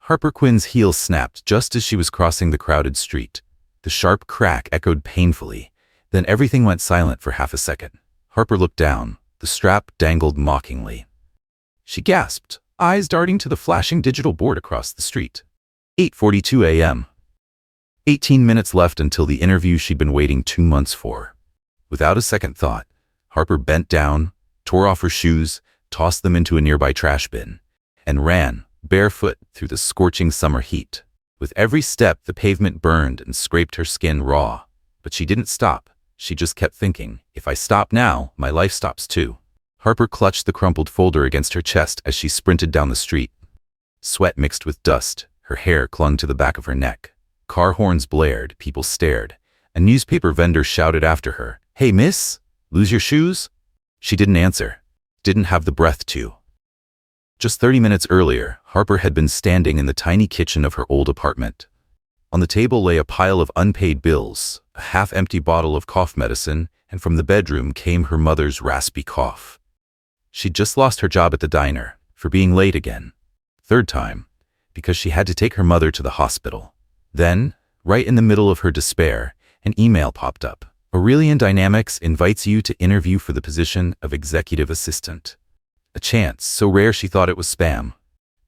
Harper Quinn's heel snapped just as she was crossing the crowded street. The sharp crack echoed painfully. Then everything went silent for half a second. Harper looked down. The strap dangled mockingly. She gasped, eyes darting to the flashing digital board across the street. 8:42 a.m. 18 minutes left until the interview she'd been waiting 2 months for. Without a second thought, Harper bent down, tore off her shoes, tossed them into a nearby trash bin, and ran, barefoot, through the scorching summer heat. With every step, the pavement burned and scraped her skin raw. But she didn't stop. She just kept thinking, if I stop now, my life stops too. Harper clutched the crumpled folder against her chest as she sprinted down the street. Sweat mixed with dust. Her hair clung to the back of her neck. Car horns blared, people stared. A newspaper vendor shouted after her, "Hey, miss, lose your shoes?" She didn't answer. Didn't have the breath to. Just 30 minutes earlier, Harper had been standing in the tiny kitchen of her old apartment. On the table lay a pile of unpaid bills, a half-empty bottle of cough medicine, and from the bedroom came her mother's raspy cough. She'd just lost her job at the diner, for being late again. Third time, because she had to take her mother to the hospital. Then, right in the middle of her despair, an email popped up. Aurelian Dynamics invites you to interview for the position of executive assistant. A chance so rare she thought it was spam.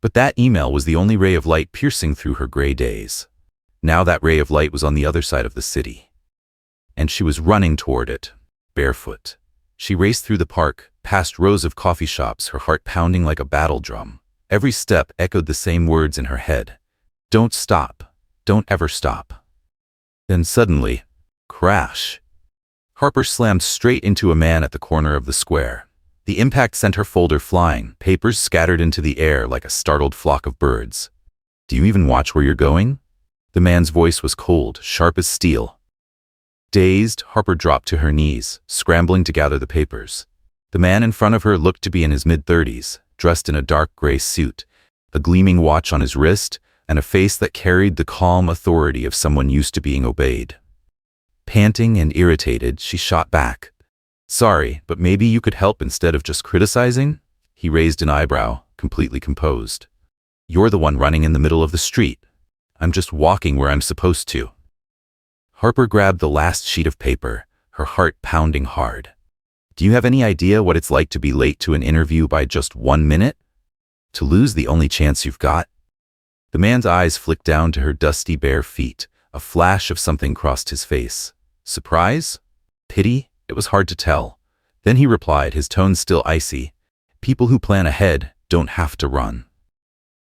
But that email was the only ray of light piercing through her gray days. Now that ray of light was on the other side of the city. And she was running toward it, barefoot. She raced through the park, past rows of coffee shops, her heart pounding like a battle drum. Every step echoed the same words in her head. Don't stop. Don't ever stop. Then suddenly, crash. Harper slammed straight into a man at the corner of the square. The impact sent her folder flying, papers scattered into the air like a startled flock of birds. Do you even watch where you're going? The man's voice was cold, sharp as steel. Dazed, Harper dropped to her knees, scrambling to gather the papers. The man in front of her looked to be in his mid-30s, dressed in a dark gray suit, a gleaming watch on his wrist, and a face that carried the calm authority of someone used to being obeyed. Panting and irritated, she shot back. Sorry, but maybe you could help instead of just criticizing? He raised an eyebrow, completely composed. You're the one running in the middle of the street. I'm just walking where I'm supposed to. Harper grabbed the last sheet of paper, her heart pounding hard. Do you have any idea what it's like to be late to an interview by just 1 minute? To lose the only chance you've got? The man's eyes flicked down to her dusty bare feet. A flash of something crossed his face. Surprise? Pity? It was hard to tell. Then he replied, his tone still icy. People who plan ahead don't have to run.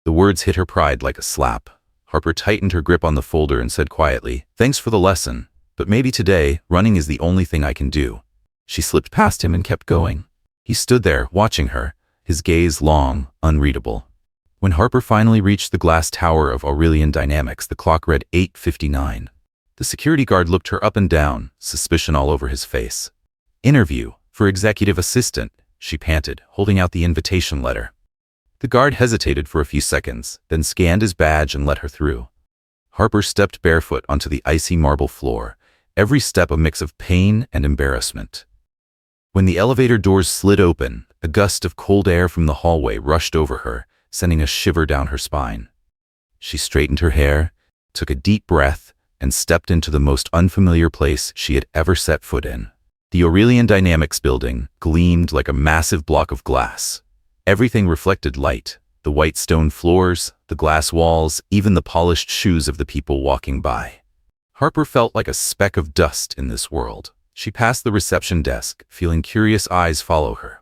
The words hit her pride like a slap. Harper tightened her grip on the folder and said quietly, Thanks for the lesson, but maybe today, running is the only thing I can do. She slipped past him and kept going. He stood there, watching her, his gaze long, unreadable. When Harper finally reached the glass tower of Aurelian Dynamics, the clock read 8:59. The security guard looked her up and down, suspicion all over his face. Interview for executive assistant, she panted, holding out the invitation letter. The guard hesitated for a few seconds, then scanned his badge and let her through. Harper stepped barefoot onto the icy marble floor, every step a mix of pain and embarrassment. When the elevator doors slid open, a gust of cold air from the hallway rushed over her, sending a shiver down her spine. She straightened her hair, took a deep breath, and stepped into the most unfamiliar place she had ever set foot in. The Aurelian Dynamics building gleamed like a massive block of glass. Everything reflected light, the white stone floors, the glass walls, even the polished shoes of the people walking by. Harper felt like a speck of dust in this world. She passed the reception desk, feeling curious eyes follow her.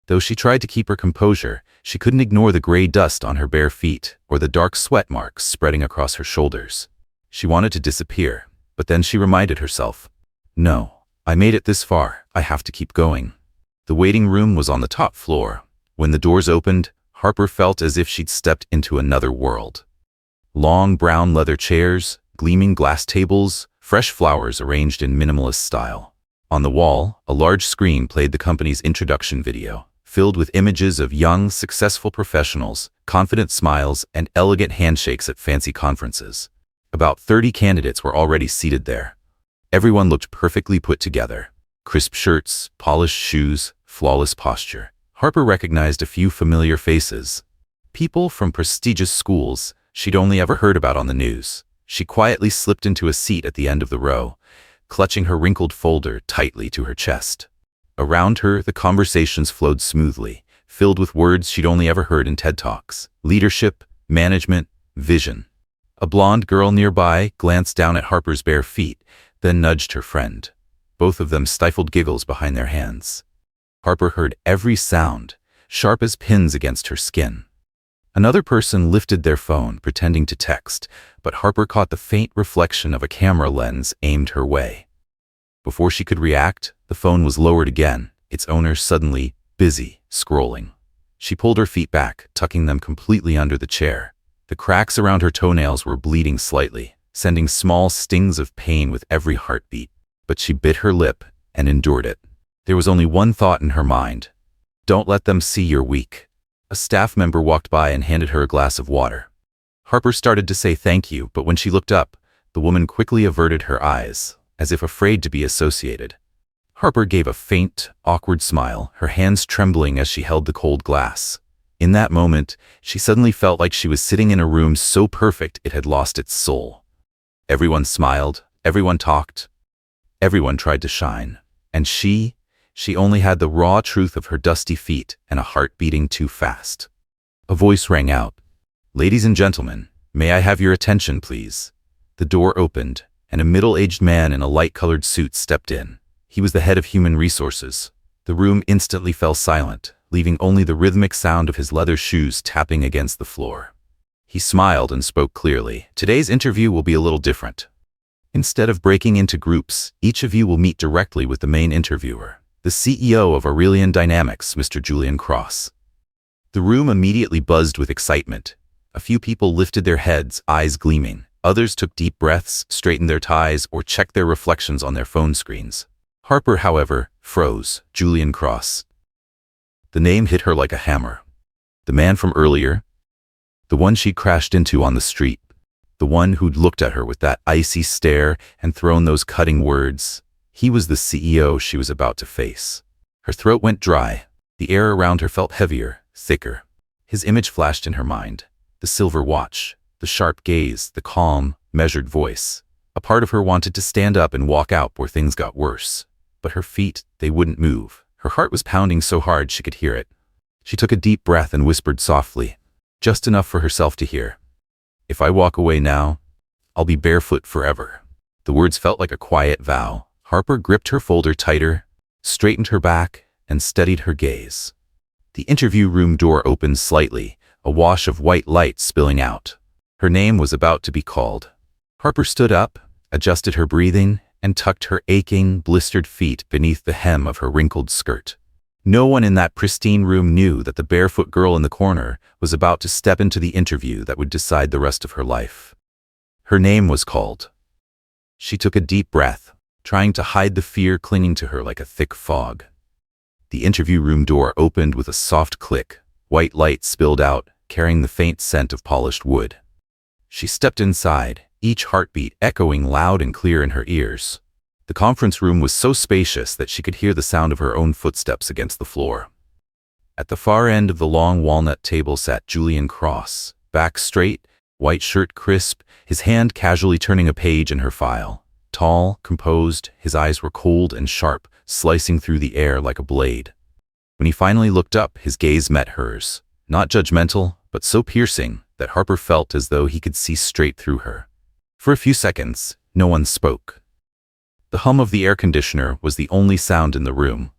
Though she tried to keep her composure, she couldn't ignore the gray dust on her bare feet or the dark sweat marks spreading across her shoulders. She wanted to disappear, but then she reminded herself, No, I made it this far, I have to keep going. The waiting room was on the top floor. When the doors opened, Harper felt as if she'd stepped into another world. Long brown leather chairs, gleaming glass tables, fresh flowers arranged in minimalist style. On the wall, a large screen played the company's introduction video, filled with images of young, successful professionals, confident smiles, and elegant handshakes at fancy conferences. About 30 candidates were already seated there. Everyone looked perfectly put together. Crisp shirts, polished shoes, flawless posture. Harper recognized a few familiar faces. People from prestigious schools, she'd only ever heard about on the news. She quietly slipped into a seat at the end of the row, clutching her wrinkled folder tightly to her chest. Around her, the conversations flowed smoothly, filled with words she'd only ever heard in TED Talks: leadership, management, vision. A blonde girl nearby glanced down at Harper's bare feet, then nudged her friend. Both of them stifled giggles behind their hands. Harper heard every sound, sharp as pins against her skin. Another person lifted their phone, pretending to text, but Harper caught the faint reflection of a camera lens aimed her way. Before she could react, the phone was lowered again, its owner suddenly busy, scrolling. She pulled her feet back, tucking them completely under the chair. The cracks around her toenails were bleeding slightly, sending small stings of pain with every heartbeat. But she bit her lip and endured it. There was only one thought in her mind: don't let them see you're weak. A staff member walked by and handed her a glass of water. Harper started to say thank you, but when she looked up, the woman quickly averted her eyes, as if afraid to be associated. Harper gave a faint, awkward smile, her hands trembling as she held the cold glass. In that moment, she suddenly felt like she was sitting in a room so perfect it had lost its soul. Everyone smiled, everyone talked, everyone tried to shine. And she only had the raw truth of her dusty feet and a heart beating too fast. A voice rang out. "Ladies and gentlemen, may I have your attention, please?" The door opened, and a middle-aged man in a light-colored suit stepped in. He was the head of human resources. The room instantly fell silent, leaving only the rhythmic sound of his leather shoes tapping against the floor. He smiled and spoke clearly. "Today's interview will be a little different. Instead of breaking into groups, each of you will meet directly with the main interviewer, the CEO of Aurelian Dynamics, Mr. Julian Cross." The room immediately buzzed with excitement. A few people lifted their heads, eyes gleaming. Others took deep breaths, straightened their ties, or checked their reflections on their phone screens. Harper, however, froze. Julian Cross. The name hit her like a hammer. The man from earlier, the one she'd crashed into on the street, the one who'd looked at her with that icy stare and thrown those cutting words. He was the CEO she was about to face. Her throat went dry. The air around her felt heavier, thicker. His image flashed in her mind. The silver watch, the sharp gaze, the calm, measured voice. A part of her wanted to stand up and walk out where things got worse. But her feet, they wouldn't move. Her heart was pounding so hard she could hear it. She took a deep breath and whispered softly, just enough for herself to hear, "If I walk away now, I'll be barefoot forever." The words felt like a quiet vow. Harper gripped her folder tighter, straightened her back, and steadied her gaze. The interview room door opened slightly, a wash of white light spilling out. Her name was about to be called. Harper stood up, adjusted her breathing, and tucked her aching, blistered feet beneath the hem of her wrinkled skirt. No one in that pristine room knew that the barefoot girl in the corner was about to step into the interview that would decide the rest of her life. Her name was called. She took a deep breath, trying to hide the fear clinging to her like a thick fog. The interview room door opened with a soft click. White light spilled out, carrying the faint scent of polished wood. She stepped inside, each heartbeat echoing loud and clear in her ears. The conference room was so spacious that she could hear the sound of her own footsteps against the floor. At the far end of the long walnut table sat Julian Cross, back straight, white shirt crisp, his hand casually turning a page in her file. Tall, composed, his eyes were cold and sharp, slicing through the air like a blade. When he finally looked up, his gaze met hers, not judgmental, but so piercing that Harper felt as though he could see straight through her. For a few seconds, no one spoke. The hum of the air conditioner was the only sound in the room.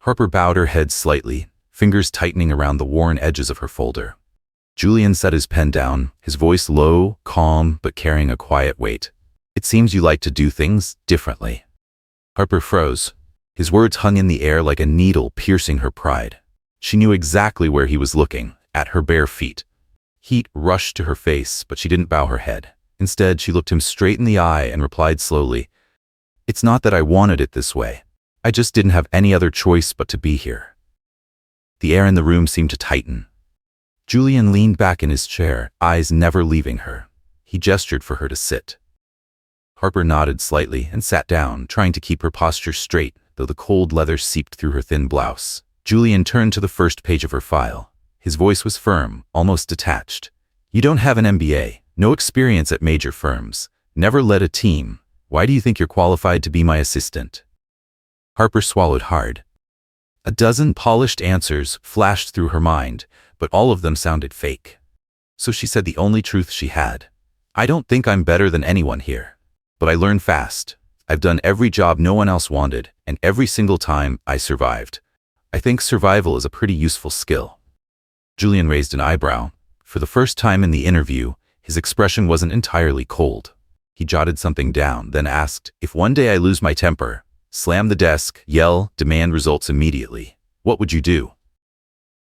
Harper bowed her head slightly, fingers tightening around the worn edges of her folder. Julian set his pen down, his voice low, calm, but carrying a quiet weight. "It seems you like to do things differently." Harper froze. His words hung in the air like a needle piercing her pride. She knew exactly where he was looking, at her bare feet. Heat rushed to her face, but she didn't bow her head. Instead, she looked him straight in the eye and replied slowly, "It's not that I wanted it this way. I just didn't have any other choice but to be here." The air in the room seemed to tighten. Julian leaned back in his chair, eyes never leaving her. He gestured for her to sit. Harper nodded slightly and sat down, trying to keep her posture straight, though the cold leather seeped through her thin blouse. Julian turned to the first page of her file. His voice was firm, almost detached. You don't have an MBA, no experience at major firms, never led a team. Why do you think you're qualified to be my assistant? Harper swallowed hard. A dozen polished answers flashed through her mind, but all of them sounded fake. So she said the only truth she had. I don't think I'm better than anyone here. But I learn fast. I've done every job no one else wanted, and every single time I survived. I think survival is a pretty useful skill. Julian raised an eyebrow. For the first time in the interview, his expression wasn't entirely cold. He jotted something down, then asked, if one day I lose my temper, slam the desk, yell, demand results immediately, what would you do?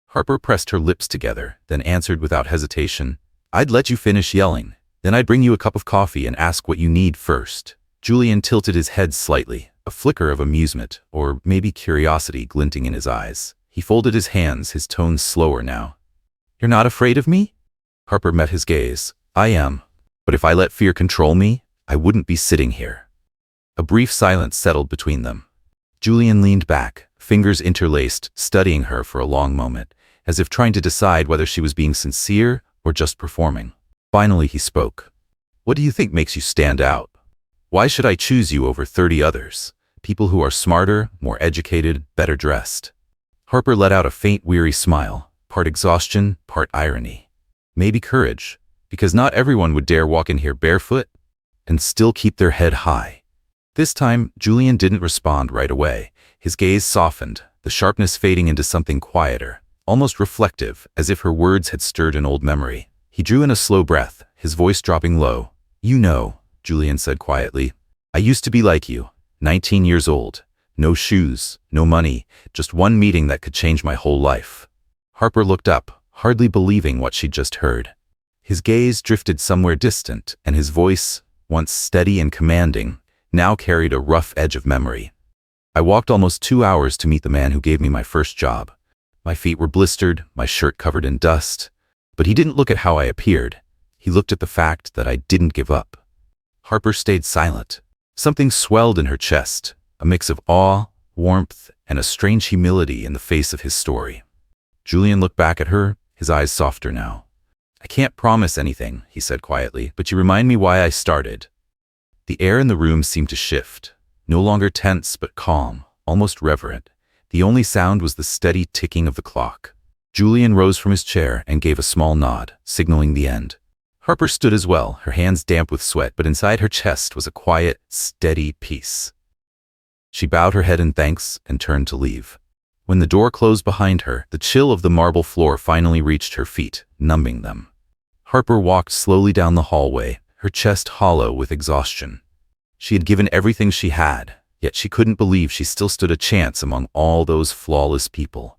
Harper pressed her lips together, then answered without hesitation, I'd let you finish yelling. Then I'd bring you a cup of coffee and ask what you need first. Julian tilted his head slightly, a flicker of amusement, or maybe curiosity glinting in his eyes. He folded his hands, his tone slower now. You're not afraid of me? Harper met his gaze. I am. But if I let fear control me, I wouldn't be sitting here. A brief silence settled between them. Julian leaned back, fingers interlaced, studying her for a long moment, as if trying to decide whether she was being sincere or just performing. Finally he spoke. What do you think makes you stand out? Why should I choose you over 30 others? People who are smarter, more educated, better dressed. Harper let out a faint, weary smile, part exhaustion, part irony. Maybe courage, because not everyone would dare walk in here barefoot and still keep their head high. This time, Julian didn't respond right away. His gaze softened, the sharpness fading into something quieter, almost reflective, as if her words had stirred an old memory. He drew in a slow breath, his voice dropping low. You know, Julian said quietly, I used to be like you, 19 years old. No shoes, no money, just one meeting that could change my whole life. Harper looked up, hardly believing what she'd just heard. His gaze drifted somewhere distant, and his voice, once steady and commanding, now carried a rough edge of memory. I walked almost 2 hours to meet the man who gave me my first job. My feet were blistered, my shirt covered in dust. But he didn't look at how I appeared. He looked at the fact that I didn't give up. Harper stayed silent. Something swelled in her chest, a mix of awe, warmth, and a strange humility in the face of his story. Julian looked back at her, his eyes softer now. I can't promise anything, he said quietly, but you remind me why I started. The air in the room seemed to shift, no longer tense but calm, almost reverent. The only sound was the steady ticking of the clock. Julian rose from his chair and gave a small nod, signaling the end. Harper stood as well, her hands damp with sweat, but inside her chest was a quiet, steady peace. She bowed her head in thanks and turned to leave. When the door closed behind her, the chill of the marble floor finally reached her feet, numbing them. Harper walked slowly down the hallway, her chest hollow with exhaustion. She had given everything she had, yet she couldn't believe she still stood a chance among all those flawless people.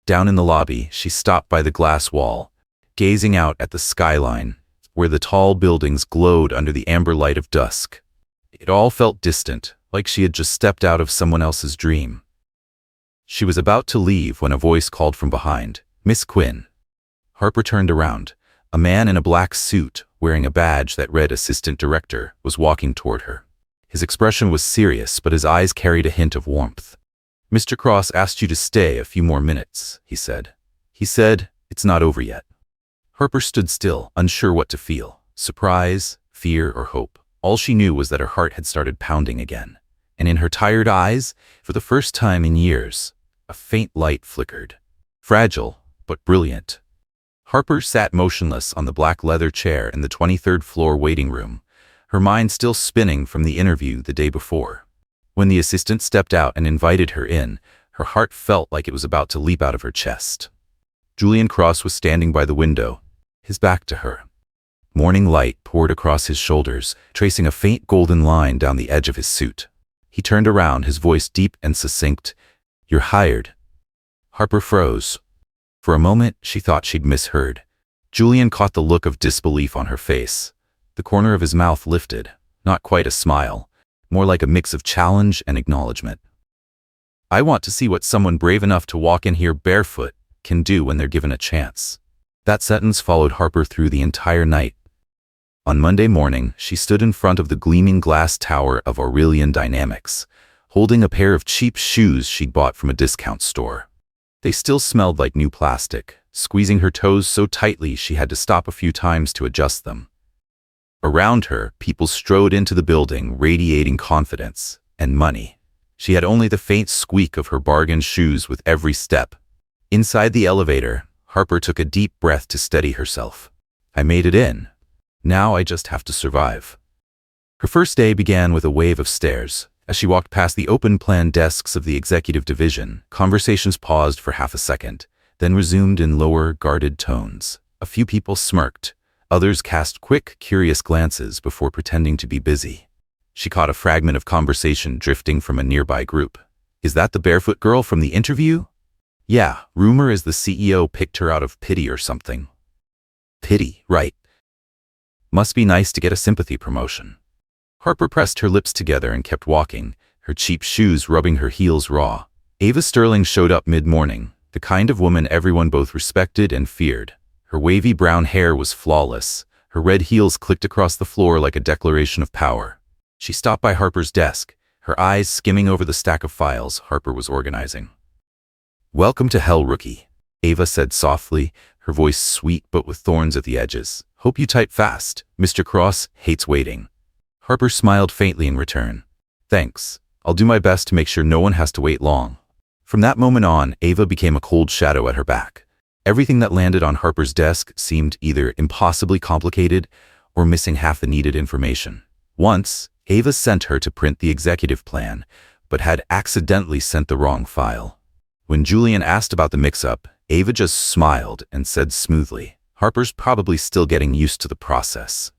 Down in the lobby, she stopped by the glass wall, gazing out at the skyline, where the tall buildings glowed under the amber light of dusk. It all felt distant, like she had just stepped out of someone else's dream. She was about to leave when a voice called from behind, Miss Quinn. Harper turned around. A man in a black suit, wearing a badge that read Assistant Director, was walking toward her. His expression was serious, but his eyes carried a hint of warmth. Mr. Cross asked you to stay a few more minutes, he said. He said, it's not over yet. Harper stood still, unsure what to feel, surprise, fear, or hope. All she knew was that her heart had started pounding again. And in her tired eyes, for the first time in years, a faint light flickered. Fragile, but brilliant. Harper sat motionless on the black leather chair in the 23rd floor waiting room, her mind still spinning from the interview the day before. When the assistant stepped out and invited her in, her heart felt like it was about to leap out of her chest. Julian Cross was standing by the window, his back to her. Morning light poured across his shoulders, tracing a faint golden line down the edge of his suit. He turned around, his voice deep and succinct. You're hired. Harper froze. For a moment, she thought she'd misheard. Julian caught the look of disbelief on her face. The corner of his mouth lifted, not quite a smile, more like a mix of challenge and acknowledgement. I want to see what someone brave enough to walk in here barefoot can do when they're given a chance. That sentence followed Harper through the entire night. On Monday morning, she stood in front of the gleaming glass tower of Aurelian Dynamics, holding a pair of cheap shoes she'd bought from a discount store. They still smelled like new plastic, squeezing her toes so tightly she had to stop a few times to adjust them. Around her, people strode into the building, radiating confidence and money. She had only the faint squeak of her bargain shoes with every step. Inside the elevator, Harper took a deep breath to steady herself. I made it in. Now I just have to survive. Her first day began with a wave of stares. As she walked past the open-plan desks of the executive division, conversations paused for half a second, then resumed in lower, guarded tones. A few people smirked. Others cast quick, curious glances before pretending to be busy. She caught a fragment of conversation drifting from a nearby group. Is that the Barefoot girl from the interview? Yeah, rumor is the CEO picked her out of pity or something. Pity, right. Must be nice to get a sympathy promotion. Harper pressed her lips together and kept walking, her cheap shoes rubbing her heels raw. Ava Sterling showed up mid-morning, the kind of woman everyone both respected and feared. Her wavy brown hair was flawless. Her red heels clicked across the floor like a declaration of power. She stopped by Harper's desk, her eyes skimming over the stack of files Harper was organizing. Welcome to hell, rookie, Ava said softly, her voice sweet but with thorns at the edges. Hope you type fast. Mr. Cross hates waiting. Harper smiled faintly in return. Thanks. I'll do my best to make sure no one has to wait long. From that moment on, Ava became a cold shadow at her back. Everything that landed on Harper's desk seemed either impossibly complicated or missing half the needed information. Once, Ava sent her to print the executive plan, but had accidentally sent the wrong file. When Julian asked about the mix-up, Ava just smiled and said smoothly, Harper's probably still getting used to the process.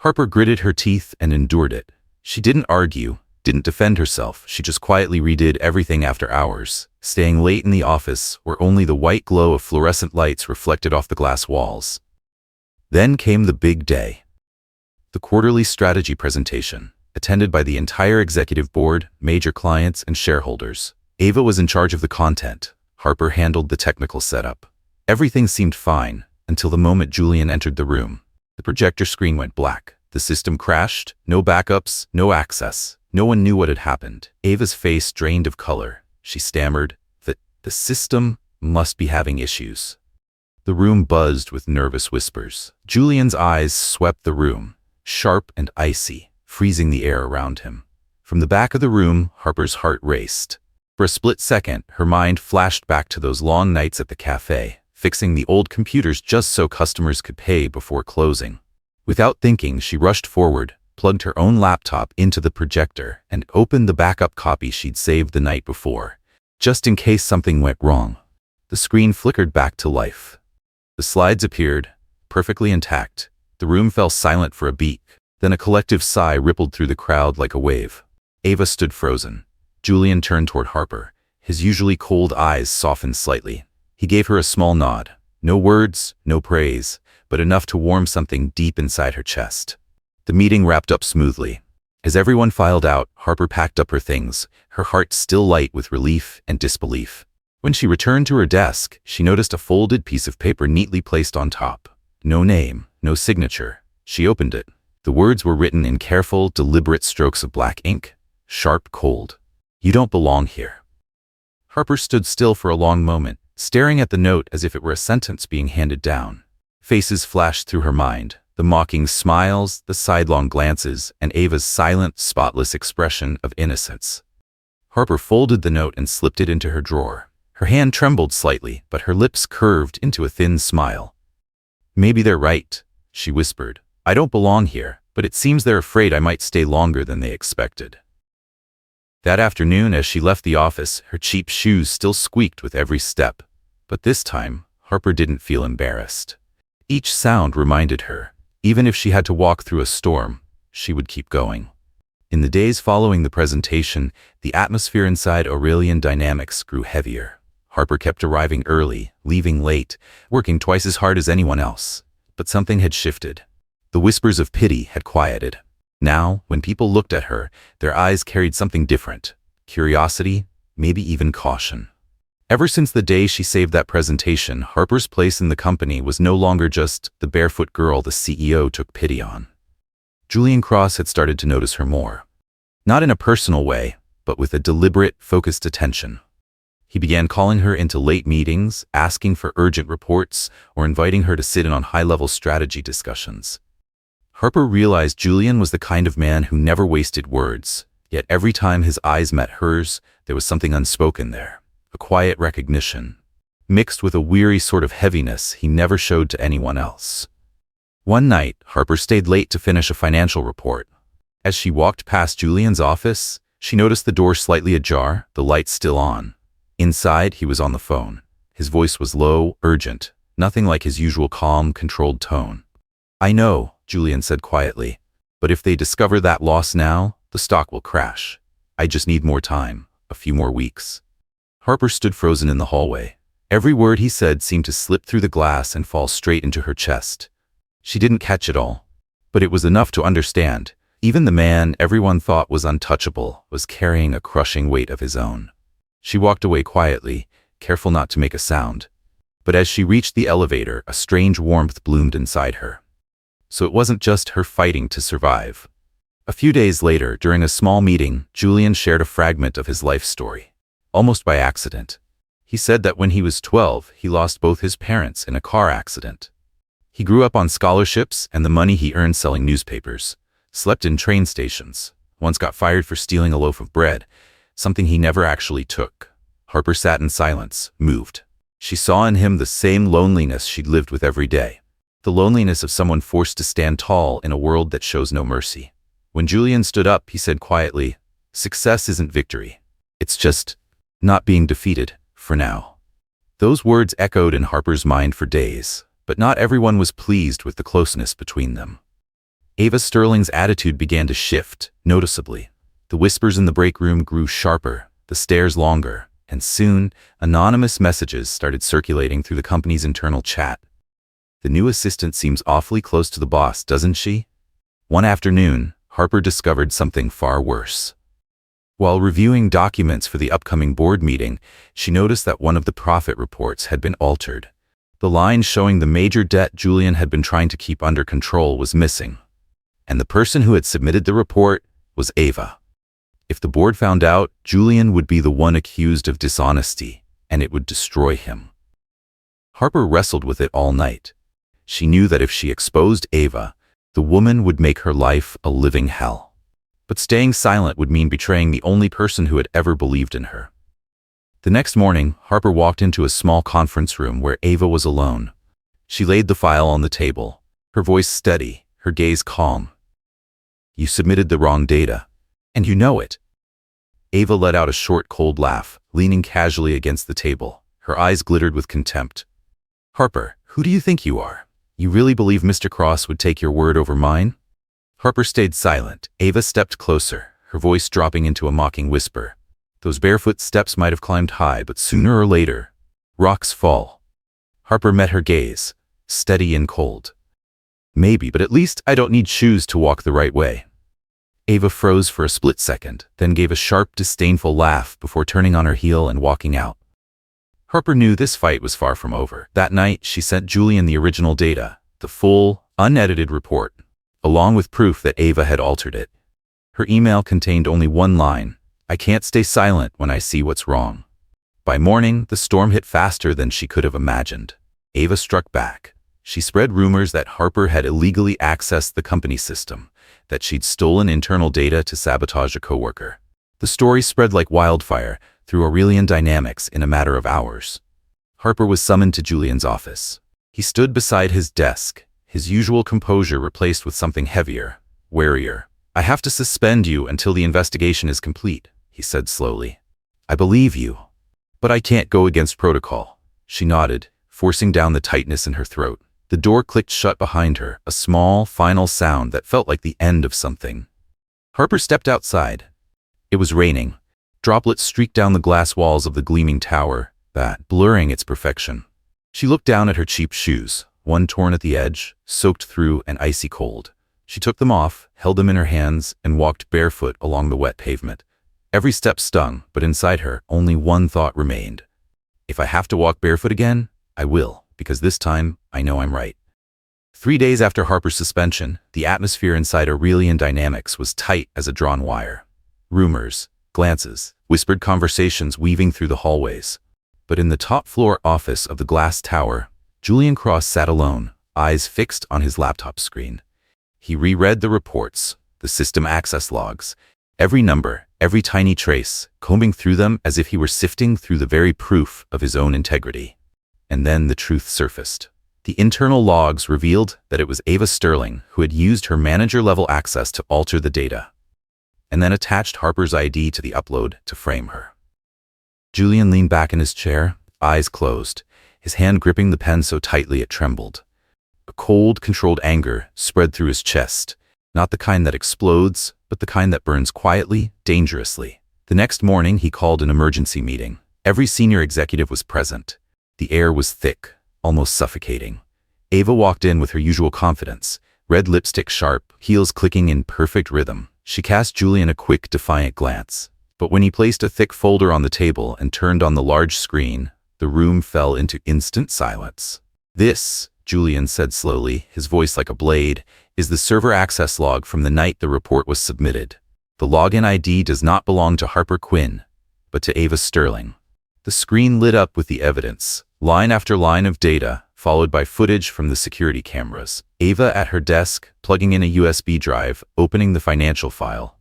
Harper gritted her teeth and endured it. She didn't argue, didn't defend herself. She just quietly redid everything after hours, staying late in the office where only the white glow of fluorescent lights reflected off the glass walls. Then came the big day. The quarterly strategy presentation, attended by the entire executive board, major clients, and shareholders. Ava was in charge of the content. Harper handled the technical setup. Everything seemed fine until the moment Julian entered the room. The projector screen went black. The system crashed. No backups, no access. No one knew what had happened. Ava's face drained of color. She stammered that the system must be having issues. The room buzzed with nervous whispers. Julian's eyes swept the room, sharp and icy, freezing the air around him. From the back of the room, Harper's heart raced. For a split second, her mind flashed back to those long nights at the cafe, fixing the old computers just so customers could pay before closing. Without thinking, she rushed forward, plugged her own laptop into the projector, and opened the backup copy she'd saved the night before, just in case something went wrong. The screen flickered back to life. The slides appeared, perfectly intact. The room fell silent for a beat. Then a collective sigh rippled through the crowd like a wave. Ava stood frozen. Julian turned toward Harper. His usually cold eyes softened slightly. He gave her a small nod. No words, no praise, but enough to warm something deep inside her chest. The meeting wrapped up smoothly. As everyone filed out, Harper packed up her things, her heart still light with relief and disbelief. When she returned to her desk, she noticed a folded piece of paper neatly placed on top. No name, no signature. She opened it. The words were written in careful, deliberate strokes of black ink, sharp, cold. You don't belong here. Harper stood still for a long moment, staring at the note as if it were a sentence being handed down. Faces flashed through her mind, the mocking smiles, the sidelong glances, and Ava's silent, spotless expression of innocence. Harper folded the note and slipped it into her drawer. Her hand trembled slightly, but her lips curved into a thin smile. Maybe they're right, she whispered. I don't belong here, but it seems they're afraid I might stay longer than they expected. That afternoon, as she left the office, her cheap shoes still squeaked with every step. But this time, Harper didn't feel embarrassed. Each sound reminded her, even if she had to walk through a storm, she would keep going. In the days following the presentation, the atmosphere inside Aurelian Dynamics grew heavier. Harper kept arriving early, leaving late, working twice as hard as anyone else. But something had shifted. The whispers of pity had quieted. Now, when people looked at her, their eyes carried something different. Curiosity, maybe even caution. Ever since the day she saved that presentation, Harper's place in the company was no longer just the barefoot girl the CEO took pity on. Julian Cross had started to notice her more. Not in a personal way, but with a deliberate, focused attention. He began calling her into late meetings, asking for urgent reports, or inviting her to sit in on high-level strategy discussions. Harper realized Julian was the kind of man who never wasted words, yet every time his eyes met hers, there was something unspoken there, a quiet recognition, mixed with a weary sort of heaviness he never showed to anyone else. One night, Harper stayed late to finish a financial report. As she walked past Julian's office, she noticed the door slightly ajar, the lights still on. Inside, he was on the phone. His voice was low, urgent, nothing like his usual calm, controlled tone. "I know," Julian said quietly, "but if they discover that loss now, the stock will crash. I just need more time, a few more weeks." Harper stood frozen in the hallway. Every word he said seemed to slip through the glass and fall straight into her chest. She didn't catch it all, but it was enough to understand. Even the man everyone thought was untouchable was carrying a crushing weight of his own. She walked away quietly, careful not to make a sound. But as she reached the elevator, a strange warmth bloomed inside her. So it wasn't just her fighting to survive. A few days later, during a small meeting, Julian shared a fragment of his life story, almost by accident. He said that when he was 12, he lost both his parents in a car accident. He grew up on scholarships and the money he earned selling newspapers, slept in train stations, once got fired for stealing a loaf of bread, something he never actually took. Harper sat in silence, moved. She saw in him the same loneliness she'd lived with every day, the loneliness of someone forced to stand tall in a world that shows no mercy. When Julian stood up, he said quietly, "Success isn't victory. It's just not being defeated, for now." Those words echoed in Harper's mind for days, but not everyone was pleased with the closeness between them. Ava Sterling's attitude began to shift, noticeably. The whispers in the break room grew sharper, the stares longer, and soon, anonymous messages started circulating through the company's internal chat. "The new assistant seems awfully close to the boss, doesn't she?" One afternoon, Harper discovered something far worse. While reviewing documents for the upcoming board meeting, she noticed that one of the profit reports had been altered. The line showing the major debt Julian had been trying to keep under control was missing. And the person who had submitted the report was Ava. If the board found out, Julian would be the one accused of dishonesty, and it would destroy him. Harper wrestled with it all night. She knew that if she exposed Ava, the woman would make her life a living hell. But staying silent would mean betraying the only person who had ever believed in her. The next morning, Harper walked into a small conference room where Ava was alone. She laid the file on the table, her voice steady, her gaze calm. "You submitted the wrong data, and you know it." Ava let out a short, cold laugh, leaning casually against the table. Her eyes glittered with contempt. "Harper, who do you think you are? You really believe Mr. Cross would take your word over mine?" Harper stayed silent. Ava stepped closer, her voice dropping into a mocking whisper. Those barefoot steps might have climbed high, but sooner or later, rocks fall. Harper met her gaze, steady and cold. "Maybe, but at least I don't need shoes to walk the right way." Ava froze for a split second, then gave a sharp, disdainful laugh before turning on her heel and walking out. Harper knew this fight was far from over. That night, she sent Julian the original data, the full, unedited report, along with proof that Ava had altered it. Her email contained only one line: "I can't stay silent when I see what's wrong." By morning, the storm hit faster than she could have imagined. Ava struck back. She spread rumors that Harper had illegally accessed the company system, that she'd stolen internal data to sabotage a coworker. The story spread like wildfire through Aurelian dynamics in a matter of hours. Harper was summoned to Julian's office. He stood beside his desk, his usual composure replaced with something heavier, warier. "I have to suspend you until the investigation is complete," he said slowly. "I believe you, but I can't go against protocol." She nodded, forcing down the tightness in her throat. The door clicked shut behind her, a small, final sound that felt like the end of something. Harper stepped outside. It was raining. Droplets streaked down the glass walls of the gleaming tower, blurring its perfection. She looked down at her cheap shoes, one torn at the edge, soaked through and icy cold. She took them off, held them in her hands, and walked barefoot along the wet pavement. Every step stung, but inside her, only one thought remained. If I have to walk barefoot again, I will, because this time, I know I'm right. 3 days after Harper's suspension, the atmosphere inside Aurelian Dynamics was tight as a drawn wire. Rumors, glances, whispered conversations weaving through the hallways. But in the top-floor office of the glass tower, Julian Cross sat alone, eyes fixed on his laptop screen. He reread the reports, the system access logs, every number, every tiny trace, combing through them as if he were sifting through the very proof of his own integrity. And then the truth surfaced. The internal logs revealed that it was Ava Sterling who had used her manager-level access to alter the data, and then attached Harper's ID to the upload to frame her. Julian leaned back in his chair, eyes closed, his hand gripping the pen so tightly it trembled. A cold, controlled anger spread through his chest, not the kind that explodes, but the kind that burns quietly, dangerously. The next morning, he called an emergency meeting. Every senior executive was present. The air was thick, almost suffocating. Ava walked in with her usual confidence, red lipstick sharp, heels clicking in perfect rhythm. She cast Julian a quick, defiant glance. But when he placed a thick folder on the table and turned on the large screen, the room fell into instant silence. "This," Julian said slowly, his voice like a blade, "is the server access log from the night the report was submitted. The login ID does not belong to Harper Quinn, but to Ava Sterling." The screen lit up with the evidence, line after line of data, followed by footage from the security cameras. Ava at her desk, plugging in a USB drive, opening the financial file.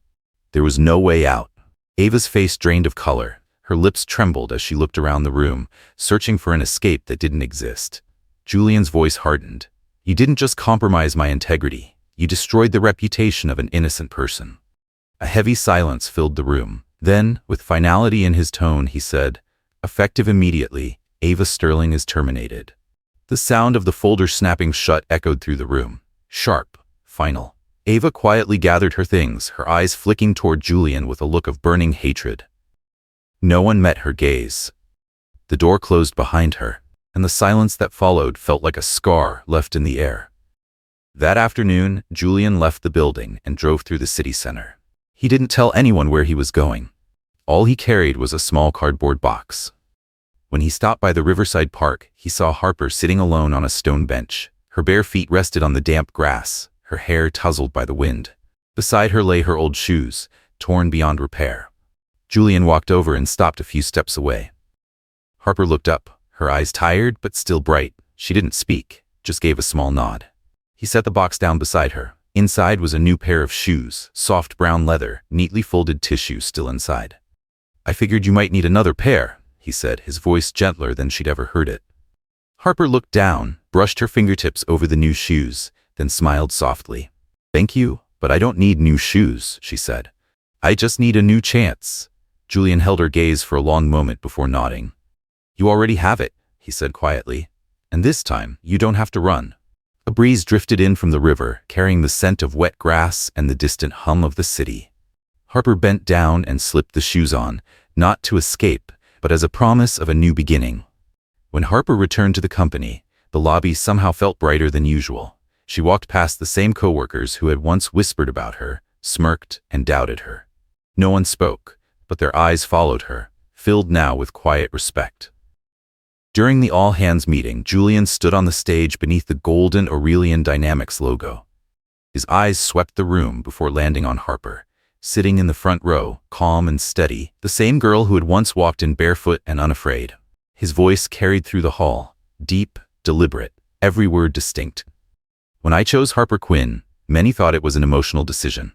There was no way out. Ava's face drained of color. Her lips trembled as she looked around the room, searching for an escape that didn't exist. Julian's voice hardened. "You didn't just compromise my integrity. You destroyed the reputation of an innocent person." A heavy silence filled the room. Then, with finality in his tone, he said, "Effective immediately, Ava Sterling is terminated." The sound of the folder snapping shut echoed through the room. Sharp, final. Ava quietly gathered her things, her eyes flicking toward Julian with a look of burning hatred. No one met her gaze. The door closed behind her, and the silence that followed felt like a scar left in the air. That afternoon, Julian left the building and drove through the city center. He didn't tell anyone where he was going. All he carried was a small cardboard box. When he stopped by the Riverside Park, he saw Harper sitting alone on a stone bench. Her bare feet rested on the damp grass, her hair tousled by the wind. Beside her lay her old shoes, torn beyond repair. Julian walked over and stopped a few steps away. Harper looked up, her eyes tired but still bright. She didn't speak, just gave a small nod. He set the box down beside her. Inside was a new pair of shoes, soft brown leather, neatly folded tissue still inside. "I figured you might need another pair," he said, his voice gentler than she'd ever heard it. Harper looked down, brushed her fingertips over the new shoes, then smiled softly. "Thank you, but I don't need new shoes," she said. "I just need a new chance." Julian held her gaze for a long moment before nodding. "You already have it," he said quietly. "And this time, you don't have to run." A breeze drifted in from the river, carrying the scent of wet grass and the distant hum of the city. Harper bent down and slipped the shoes on, not to escape, but as a promise of a new beginning. When Harper returned to the company, the lobby somehow felt brighter than usual. She walked past the same coworkers who had once whispered about her, smirked, and doubted her. No one spoke, but their eyes followed her, filled now with quiet respect. During the all-hands meeting, Julian stood on the stage beneath the golden Aurelian Dynamics logo. His eyes swept the room before landing on Harper, sitting in the front row, calm and steady, the same girl who had once walked in barefoot and unafraid. His voice carried through the hall, deep, deliberate, every word distinct. "When I chose Harper Quinn, many thought it was an emotional decision.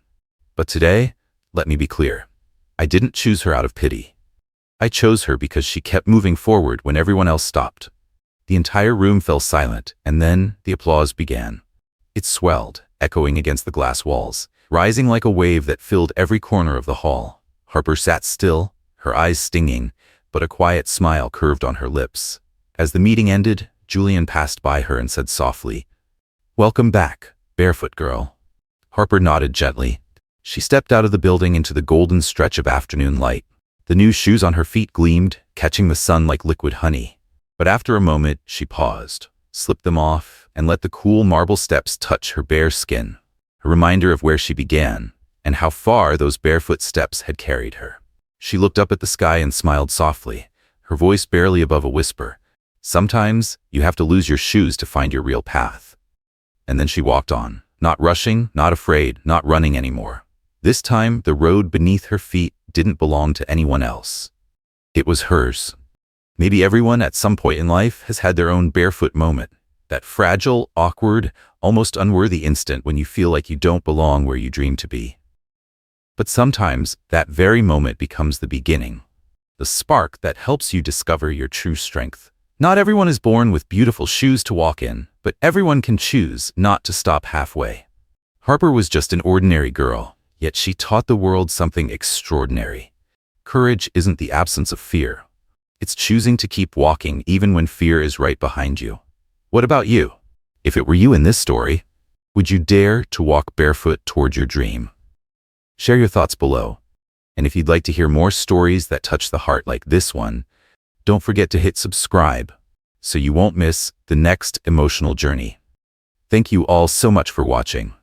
But today, let me be clear. I didn't choose her out of pity. I chose her because she kept moving forward when everyone else stopped." The entire room fell silent, and then the applause began. It swelled, echoing against the glass walls, rising like a wave that filled every corner of the hall. Harper sat still, her eyes stinging, but a quiet smile curved on her lips. As the meeting ended, Julian passed by her and said softly, "Welcome back, Barefoot girl." Harper nodded gently. She stepped out of the building into the golden stretch of afternoon light. The new shoes on her feet gleamed, catching the sun like liquid honey. But after a moment, she paused, slipped them off, and let the cool marble steps touch her bare skin, a reminder of where she began, and how far those barefoot steps had carried her. She looked up at the sky and smiled softly, her voice barely above a whisper. "Sometimes, you have to lose your shoes to find your real path." And then she walked on, not rushing, not afraid, not running anymore. This time, the road beneath her feet didn't belong to anyone else. It was hers. Maybe everyone at some point in life has had their own barefoot moment. That fragile, awkward, almost unworthy instant when you feel like you don't belong where you dream to be. But sometimes that very moment becomes the beginning, the spark that helps you discover your true strength. Not everyone is born with beautiful shoes to walk in, but everyone can choose not to stop halfway. Harper was just an ordinary girl, yet she taught the world something extraordinary. Courage isn't the absence of fear. It's choosing to keep walking even when fear is right behind you. What about you? If it were you in this story, would you dare to walk barefoot toward your dream? Share your thoughts below. And if you'd like to hear more stories that touch the heart like this one, don't forget to hit subscribe so you won't miss the next emotional journey. Thank you all so much for watching.